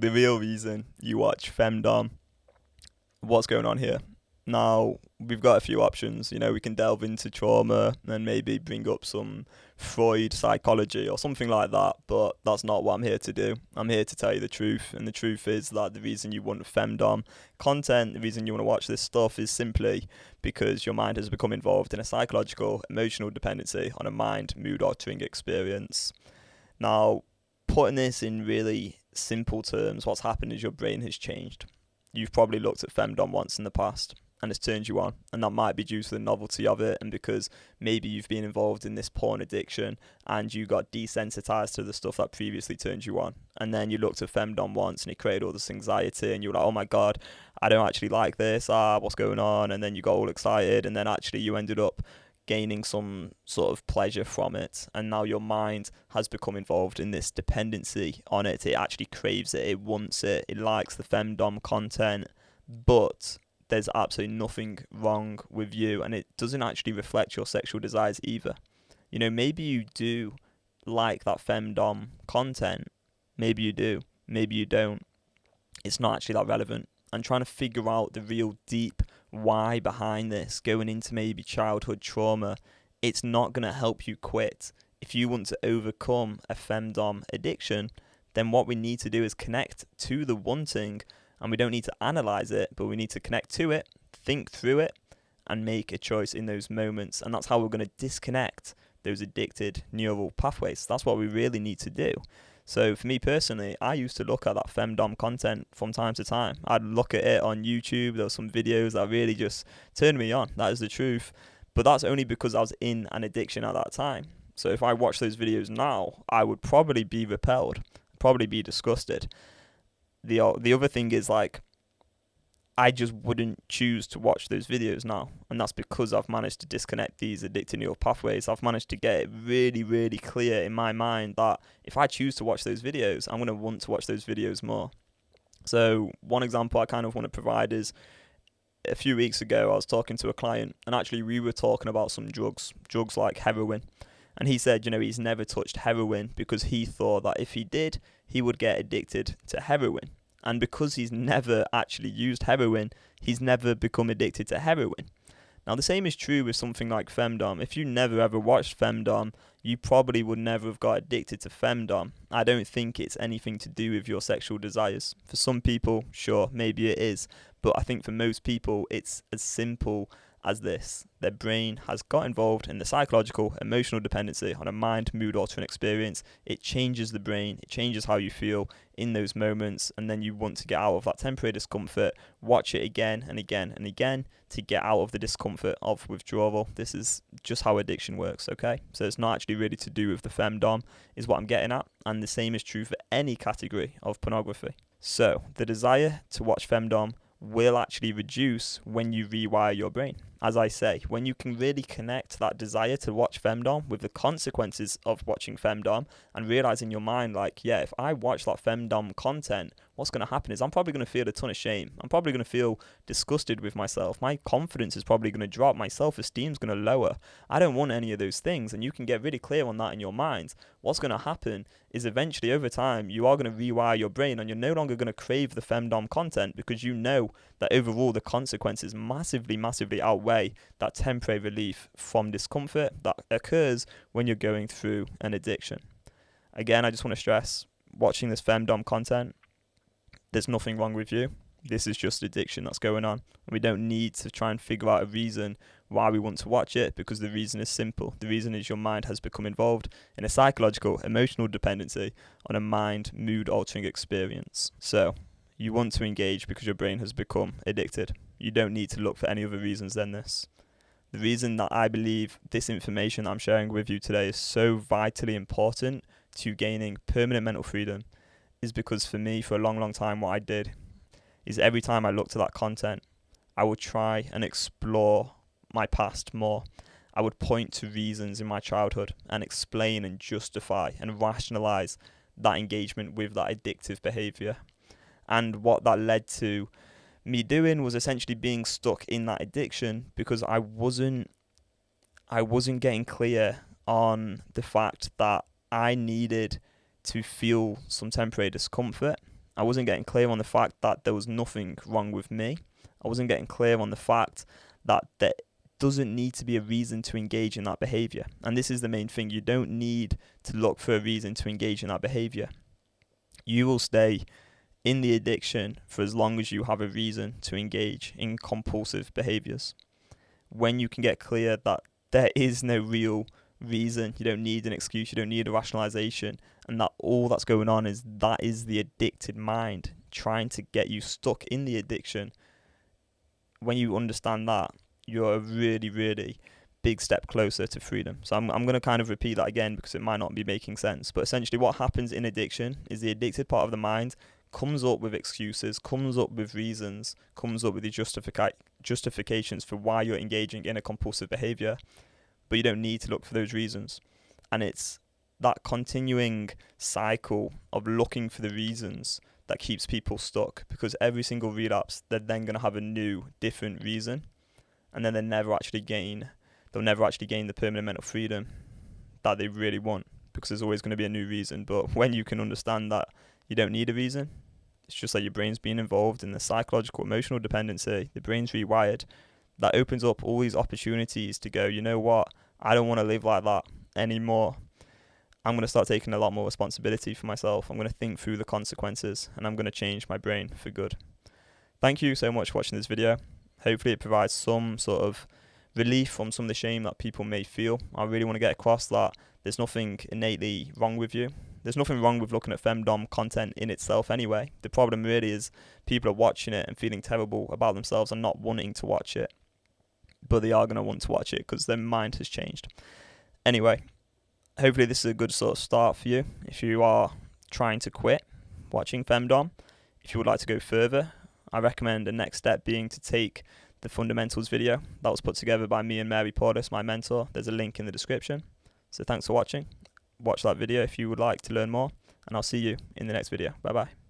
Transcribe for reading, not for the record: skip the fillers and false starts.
the real reason you watch Femdom, what's going on here? Now, we've got a few options. We can delve into trauma and maybe bring up some Freud psychology or something like that, but that's not what I'm here to do. I'm here to tell you the truth, and the truth is that the reason you want Femdom content, the reason you want to watch this stuff is simply because your mind has become involved in a psychological, emotional dependency on a mind, mood-altering experience. Now, putting this in really simple terms, what's happened is your brain has changed. You've probably looked at Femdom once in the past, and it's turned you on, and that might be due to the novelty of it, and because maybe you've been involved in this porn addiction and you got desensitized to the stuff that previously turned you on, and then you looked at Femdom once and it created all this anxiety, and you were like, oh my god, I don't actually like this, what's going on? And then you got all excited, and then actually you ended up gaining some sort of pleasure from it, and now your mind has become involved in this dependency on it. It actually craves it, it wants it, it likes the Femdom content, but there's absolutely nothing wrong with you, and it doesn't actually reflect your sexual desires either. Maybe you do like that Femdom content, maybe you do, maybe you don't. It's not actually that relevant. And trying to figure out the real deep why behind this, going into maybe childhood trauma, it's not going to help you quit. If you want to overcome a Femdom addiction, then what we need to do is connect to the wanting, and we don't need to analyze it, but we need to connect to it, think through it, and make a choice in those moments. And that's how we're going to disconnect those addicted neural pathways. That's what we really need to do. So for me personally, I used to look at that Femdom content from time to time. I'd look at it on YouTube. There were some videos that really just turned me on. That is the truth. But that's only because I was in an addiction at that time. So if I watch those videos now, I would probably be repelled, probably be disgusted. The other thing is, I just wouldn't choose to watch those videos now, and that's because I've managed to disconnect these addictive neural pathways. I've managed to get it really, really clear in my mind that if I choose to watch those videos, I'm going to want to watch those videos more. So one example I kind of want to provide is, a few weeks ago I was talking to a client, and actually we were talking about some drugs like heroin. And he said, he's never touched heroin because he thought that if he did, he would get addicted to heroin. And because he's never actually used heroin, he's never become addicted to heroin. Now, the same is true with something like Femdom. If you never ever watched Femdom, you probably would never have got addicted to Femdom. I don't think it's anything to do with your sexual desires. For some people, sure, maybe it is. But I think for most people, it's as simple as this. Their brain has got involved in the psychological, emotional dependency on a mind, mood altering experience. It changes the brain, it changes how you feel in those moments, and then you want to get out of that temporary discomfort, watch it again and again and again to get out of the discomfort of withdrawal. This is just how addiction works, okay? So it's not actually really to do with the Femdom, is what I'm getting at, and the same is true for any category of pornography. So the desire to watch Femdom will actually reduce when you rewire your brain. As I say, when you can really connect that desire to watch Femdom with the consequences of watching Femdom and realize in your mind, if I watch that Femdom content, what's going to happen is I'm probably going to feel a ton of shame. I'm probably going to feel disgusted with myself. My confidence is probably going to drop. My self-esteem is going to lower. I don't want any of those things. And you can get really clear on that in your mind. What's going to happen is eventually over time, you are going to rewire your brain, and you're no longer going to crave the Femdom content because you know that overall the consequences massively, massively outweigh that temporary relief from discomfort that occurs when you're going through an addiction. Again, I just want to stress, watching this Femdom content, there's nothing wrong with you. This is just addiction that's going on. We don't need to try and figure out a reason why we want to watch it, because the reason is simple. The reason is your mind has become involved in a psychological, emotional dependency on a mind, mood-altering experience. So you want to engage because your brain has become addicted. You don't need to look for any other reasons than this. The reason that I believe this information I'm sharing with you today is so vitally important to gaining permanent mental freedom is because for me, for a long, long time, what I did is every time I looked at that content, I would try and explore my past more. I would point to reasons in my childhood and explain and justify and rationalize that engagement with that addictive behavior. And what that led to me doing was essentially being stuck in that addiction because I wasn't getting clear on the fact that I needed to feel some temporary discomfort I wasn't getting clear on the fact that there was nothing wrong with me. I wasn't getting clear on the fact that there doesn't need to be a reason to engage in that behaviour. And this is the main thing. You don't need to look for a reason to engage in that behaviour. You will stay in the addiction for as long as you have a reason to engage in compulsive behaviours. When you can get clear that there is no real reason, you don't need an excuse, you don't need a rationalization, and that all that's going on is that is the addicted mind trying to get you stuck in the addiction. When you understand that, you're a really, really big step closer to freedom. So I'm going to kind of repeat that again because it might not be making sense. But essentially what happens in addiction is the addicted part of the mind comes up with excuses, comes up with reasons, comes up with the justifications for why you're engaging in a compulsive behavior, but you don't need to look for those reasons. And it's that continuing cycle of looking for the reasons that keeps people stuck, because every single relapse, they're then going to have a new, different reason, and then they'll never actually gain the permanent mental freedom that they really want, because there's always going to be a new reason. But when you can understand that you don't need a reason, it's just like your brain's being involved in the psychological, emotional dependency, the brain's rewired, that opens up all these opportunities to go, you know what, I don't want to live like that anymore. I'm going to start taking a lot more responsibility for myself. I'm going to think through the consequences, and I'm going to change my brain for good. Thank you so much for watching this video. Hopefully it provides some sort of relief from some of the shame that people may feel. I really want to get across that there's nothing innately wrong with you. There's nothing wrong with looking at Femdom content in itself anyway. The problem really is people are watching it and feeling terrible about themselves and not wanting to watch it. But they are going to want to watch it because their mind has changed. Anyway, hopefully this is a good sort of start for you if you are trying to quit watching Femdom. If you would like to go further, I recommend the next step being to take the fundamentals video that was put together by me and Mary Portis, my mentor. There's a link in the description. So thanks for watching. Watch that video if you would like to learn more, and I'll see you in the next video. Bye bye.